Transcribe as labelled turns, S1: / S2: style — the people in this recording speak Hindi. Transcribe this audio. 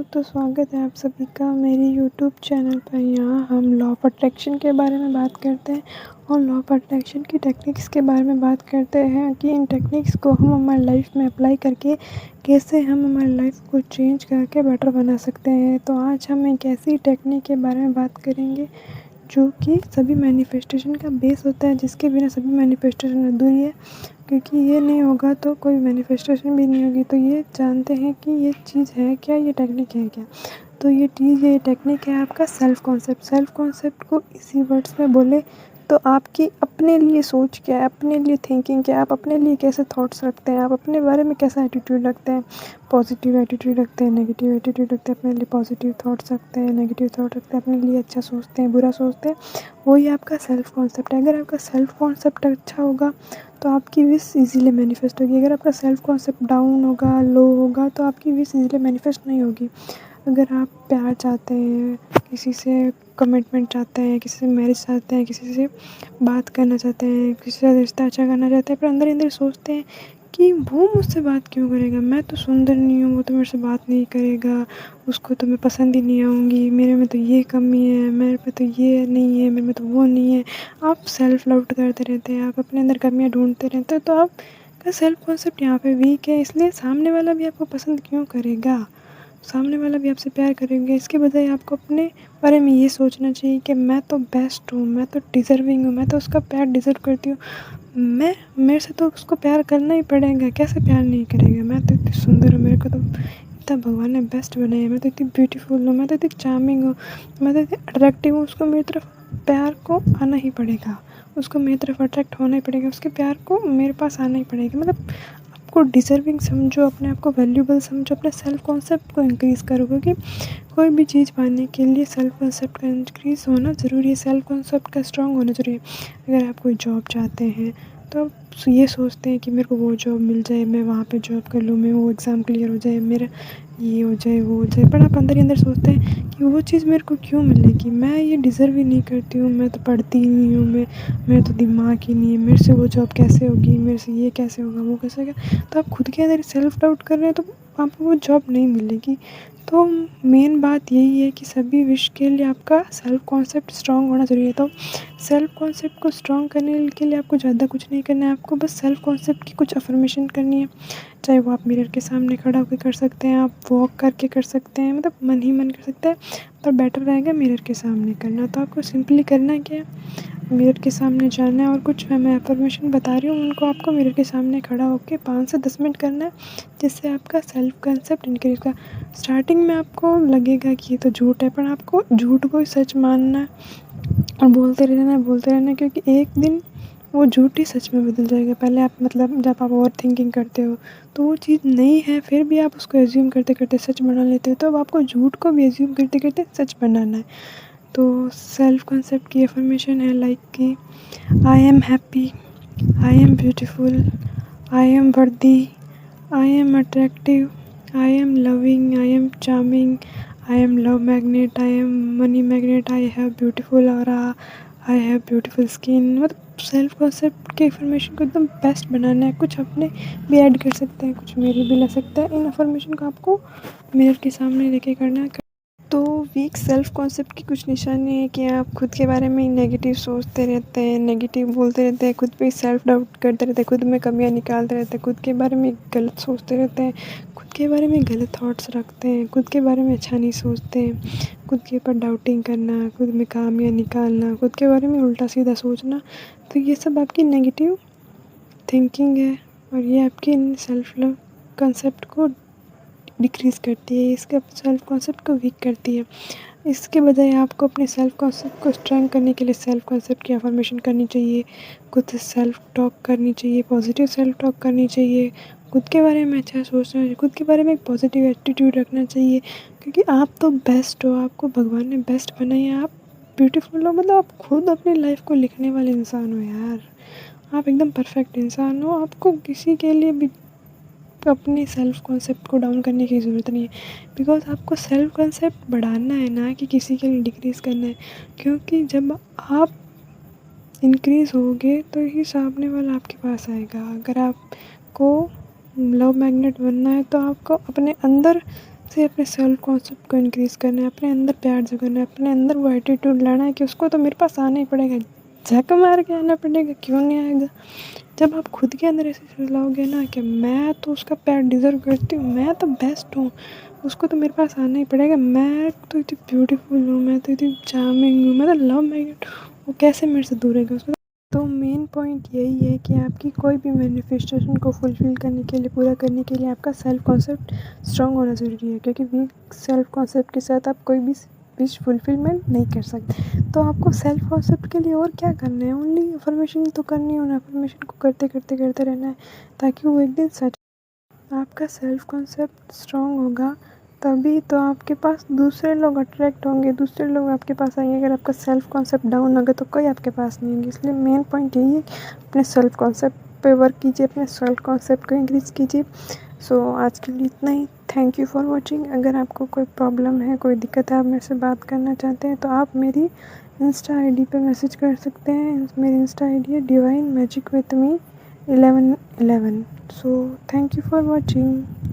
S1: तो स्वागत है आप सभी का मेरे यूट्यूब चैनल पर। यहाँ हम लॉ ऑफ अट्रैक्शन के बारे में बात करते हैं और लॉ ऑफ अट्रैक्शन की टेक्निक्स के बारे में बात करते हैं कि इन टेक्निक्स को हम हमारी लाइफ में अप्लाई करके कैसे हम हमारी लाइफ को चेंज करके बेटर बना सकते हैं। तो आज हम एक ऐसी टेक्निक के बारे में बात करेंगे जो कि सभी मैनिफेस्टेशन का बेस होता है, जिसके बिना सभी मैनिफेस्टेशन अधूरी है, क्योंकि ये नहीं होगा तो कोई मैनिफेस्टेशन भी नहीं होगी। तो ये जानते हैं कि ये चीज़ है क्या, ये टेक्निक है क्या। तो ये टेक्निक है आपका सेल्फ कॉन्सेप्ट। सेल्फ कॉन्सेप्ट को इसी वर्ड्स में बोले तो आपकी अपने लिए सोच क्या है, अपने लिए थिंकिंग क्या है, आप अपने लिए कैसे थॉट्स रखते हैं, आप अपने बारे में कैसा एटीट्यूड रखते हैं। पॉजिटिव एटीट्यूड रखते हैं, नेगेटिव एटीट्यूड रखते हैं, अपने लिए पॉजिटिव थॉट्स रखते हैं, नेगेटिव थॉट रखते हैं, अपने लिए अच्छा सोचते हैं, बुरा सोचते हैं, वही आपका सेल्फ कॉन्सेप्ट है। अगर आपका सेल्फ कॉन्सेप्ट अच्छा होगा तो आपकी विश इजीली मैनिफेस्ट होगी। अगर आपका सेल्फ कॉन्सेप्ट डाउन होगा, लो होगा, तो आपकी विश इजीली मैनिफेस्ट नहीं होगी। अगर आप प्यार चाहते हैं, किसी से कमिटमेंट चाहते हैं, किसी से मैरिज चाहते हैं, किसी से बात करना चाहते हैं, किसी से रिश्ता अच्छा करना चाहते हैं, पर अंदर अंदर सोचते हैं कि वो मुझसे बात क्यों करेगा, मैं तो सुंदर नहीं हूँ, वो तो मेरे से बात नहीं करेगा, उसको तो मैं पसंद ही नहीं आऊँगी, मेरे में तो ये कमी है, मेरे में तो ये नहीं है, मेरे में तो वो नहीं है। आप सेल्फ डाउट करते रहते हैं, आप अपने अंदर कमियाँ ढूंढते रहते हैं, तो आपका सेल्फ कॉन्सेप्ट यहाँ पे वीक है। इसलिए सामने वाला भी आपको पसंद क्यों करेगा, सामने वाला भी आपसे प्यार करेंगे। इसके बजाय आपको अपने बारे में ये सोचना चाहिए कि मैं तो बेस्ट हूँ, मैं तो डिज़र्विंग हूँ, मैं तो उसका प्यार डिज़र्व करती हूँ, मेरे से तो उसको प्यार करना ही पड़ेगा, कैसे प्यार नहीं करेगा, मैं तो इतनी सुंदर हूँ, मेरे को तो इतना भगवान ने बेस्ट बनाया है, मैं तो इतनी ब्यूटीफुल हूँ, मैं तो इतनी चार्मिंग हूँ, मैं तो इतनी अट्रैक्टिव हूँ। उसको मेरी तरफ प्यार को आना ही पड़ेगा, उसको मेरी तरफ अट्रैक्ट होना ही पड़ेगा, उसके प्यार को मेरे पास आना ही पड़ेगा। मतलब को डिज़र्विंग समझो, अपने आप को वैल्यूएबल समझो, अपने सेल्फ कॉन्सेप्ट को इंक्रीज़ करो, क्योंकि कोई भी चीज़ पाने के लिए सेल्फ कॉन्सेप्ट का इंक्रीज़ होना ज़रूरी है, सेल्फ कॉन्सेप्ट का स्ट्रॉन्ग होना ज़रूरी है। अगर आप कोई जॉब चाहते हैं तो आप ये सोचते हैं कि मेरे को वो जॉब मिल जाए, मैं वहाँ पे जॉब कर लूँ, मैं वो एग्ज़ाम क्लियर हो जाए, मेरा ये हो जाए, वो हो जाए, पर आप अंदर ही अंदर सोचते हैं कि वो चीज़ मेरे को क्यों मिलेगी, मैं ये डिज़र्व ही नहीं करती हूँ, मैं तो पढ़ती ही नहीं हूँ, मेरा तो दिमाग ही नहीं है, मेरे से वो जॉब कैसे होगी, मेरे से ये कैसे होगा, वो कैसे होगा। तो आप खुद के अंदर सेल्फ डाउट कर रहे हैं तो आपको वो जॉब नहीं मिलेगी। तो मेन बात यही है कि सभी विश के लिए आपका सेल्फ कॉन्सेप्ट स्ट्रॉन्ग होना ज़रूरी है। तो सेल्फ कॉन्सेप्ट को स्ट्रॉन्ग करने के लिए आपको ज़्यादा कुछ नहीं करना है, आपको बस सेल्फ कॉन्सेप्ट की कुछ अफर्मेशन करनी है। चाहे वो आप मिरर के सामने खड़ा होकर कर सकते हैं, आप वॉक करके कर सकते हैं, मतलब मन ही मन कर सकते हैं, पर बेटर रहेगा मिरर के सामने करना। तो आपको सिंपली करना क्या है, मिरर के सामने जाना है और कुछ मैं अफर्मेशन बता रही हूँ उनको आपको मिरर के सामने खड़ा होकर 5 से 10 मिनट करना है, जिससे आपका सेल्फ कंसेप्ट इनक्रीज होगा। स्टार्टिंग में आपको लगेगा कि ये तो झूठ है, पर आपको झूठ को ही सच मानना है और बोलते रहना, क्योंकि एक दिन वो झूठ ही सच में बदल जाएगा। पहले आप मतलब जब आप ओवर थिंकिंग करते हो तो वो चीज़ नहीं है, फिर भी आप उसको एज्यूम करते करते सच बना लेते हो, तो अब आपको झूठ को भी एज्यूम करते करते सच बनाना है। तो सेल्फ कॉन्सेप्ट की अफर्मेशन है लाइक कि I am happy, I am beautiful, I am वर्दी, I am attractive, I am loving, I am charming, I am love magnet, I am money magnet, I have beautiful aura, I have beautiful skin. मतलब सेल्फ कॉन्सेप्ट के इन्फॉर्मेशन को एकदम बेस्ट बनाना है। कुछ अपने भी ऐड कर सकते हैं, कुछ मेरे भी ले सकते हैं। इन इन्फॉर्मेशन को आपको मिरर के सामने लेके करना है। तो वीक सेल्फ कॉन्सेप्ट की कुछ निशानी है कि आप खुद के बारे में नेगेटिव सोचते रहते हैं, नेगेटिव बोलते रहते हैं, खुद पे सेल्फ डाउट करते रहते हैं, खुद में कमियां निकालते रहते हैं, खुद के बारे में गलत सोचते रहते हैं, खुद के बारे में गलत थॉट्स रखते हैं, खुद के बारे में अच्छा नहीं सोचते हैं, खुद के ऊपर डाउटिंग करना, खुद में खामियां निकालना, खुद के बारे में उल्टा सीधा सोचना। तो ये सब आपकी नेगेटिव थिंकिंग है और ये आपकी सेल्फ लव कंसेप्ट को डिक्रीज़ करती है, इसके सेल्फ कॉन्सेप्ट को वीक करती है। इसके बजाय आपको अपने सेल्फ कॉन्सेप्ट को स्ट्रॉन्ग करने के लिए सेल्फ कॉन्सेप्ट की अफर्मेशन करनी चाहिए, खुद से सेल्फ टॉक करनी चाहिए, पॉजिटिव सेल्फ टॉक करनी चाहिए, खुद के बारे में अच्छा सोचना चाहिए, खुद के बारे में एक पॉजिटिव एटीट्यूड रखना चाहिए, क्योंकि आप तो बेस्ट हो, आपको भगवान ने बेस्ट बनाया है, आप ब्यूटीफुल हो, मतलब आप खुद अपनी लाइफ को लिखने वाले इंसान हो यार, आप एकदम परफेक्ट इंसान हो। आपको किसी के लिए भी अपने सेल्फ कॉन्सेप्ट को डाउन करने की ज़रूरत नहीं है, बिकॉज़ आपको सेल्फ कॉन्सेप्ट बढ़ाना है, ना कि किसी के लिए डिक्रीज़ करना है। क्योंकि जब आप इंक्रीज़ होगे तो ही सामने वाला आपके पास आएगा। अगर आपको लव मैग्नेट बनना है तो आपको अपने अंदर से अपने सेल्फ कॉन्सेप्ट को इंक्रीज़ करना है, अपने अंदर प्यार जगाना है, अपने अंदर वो एटीट्यूड लाना है कि उसको तो मेरे पास आना ही पड़ेगा, झक मार के आना पड़ेगा, क्यों नहीं आएगा। जब आप खुद के अंदर ऐसे चीज़ लाओगे ना कि मैं तो उसका प्यार डिज़र्व करती हूँ, मैं तो बेस्ट हूँ, उसको तो मेरे पास आना ही पड़ेगा, मैं तो इतनी ब्यूटीफुल हूँ, मैं तो इतनी चार्मिंग हूँ, मैं तो लव मैग्नेट हूँ, वो कैसे मेरे से दूर रहेगा उसको। तो मेन पॉइंट यही है कि आपकी कोई भी मैनिफेस्टेशन को फुलफ़िल करने के लिए, पूरा करने के लिए आपका सेल्फ कॉन्सेप्ट स्ट्रॉन्ग होना ज़रूरी है, क्योंकि वीक सेल्फ कॉन्सेप्ट के साथ आप कोई भी विश फुलफ़िलमेंट नहीं कर सकते। तो आपको सेल्फ कॉन्सेप्ट के लिए और क्या करना है, ओनली अफ़र्मेशन तो करनी है, उन अफ़र्मेशन को करते रहना है, ताकि वो एक दिन सच। आपका सेल्फ कॉन्सेप्ट स्ट्रॉन्ग होगा तभी तो आपके पास दूसरे लोग अट्रैक्ट होंगे, दूसरे लोग आपके पास आएंगे। अगर आपका सेल्फ कॉन्सेप्ट डाउन होगा तो कोई आपके पास नहीं होंगे। इसलिए मेन पॉइंट यही है कि अपने सेल्फ कॉन्सेप्ट पे वर्क कीजिए, अपने सेल्फ कॉन्सेप्ट को इंक्रीज़ कीजिए। सो आज के लिए इतना ही। Thank you for watching. अगर आपको कोई प्रॉब्लम है, कोई दिक्कत है, आप मेरे से बात करना चाहते हैं तो आप मेरी इंस्टा आईडी पे मैसेज कर सकते हैं। मेरी इंस्टा आईडी है divine magic with me 1111। So thank you for watching.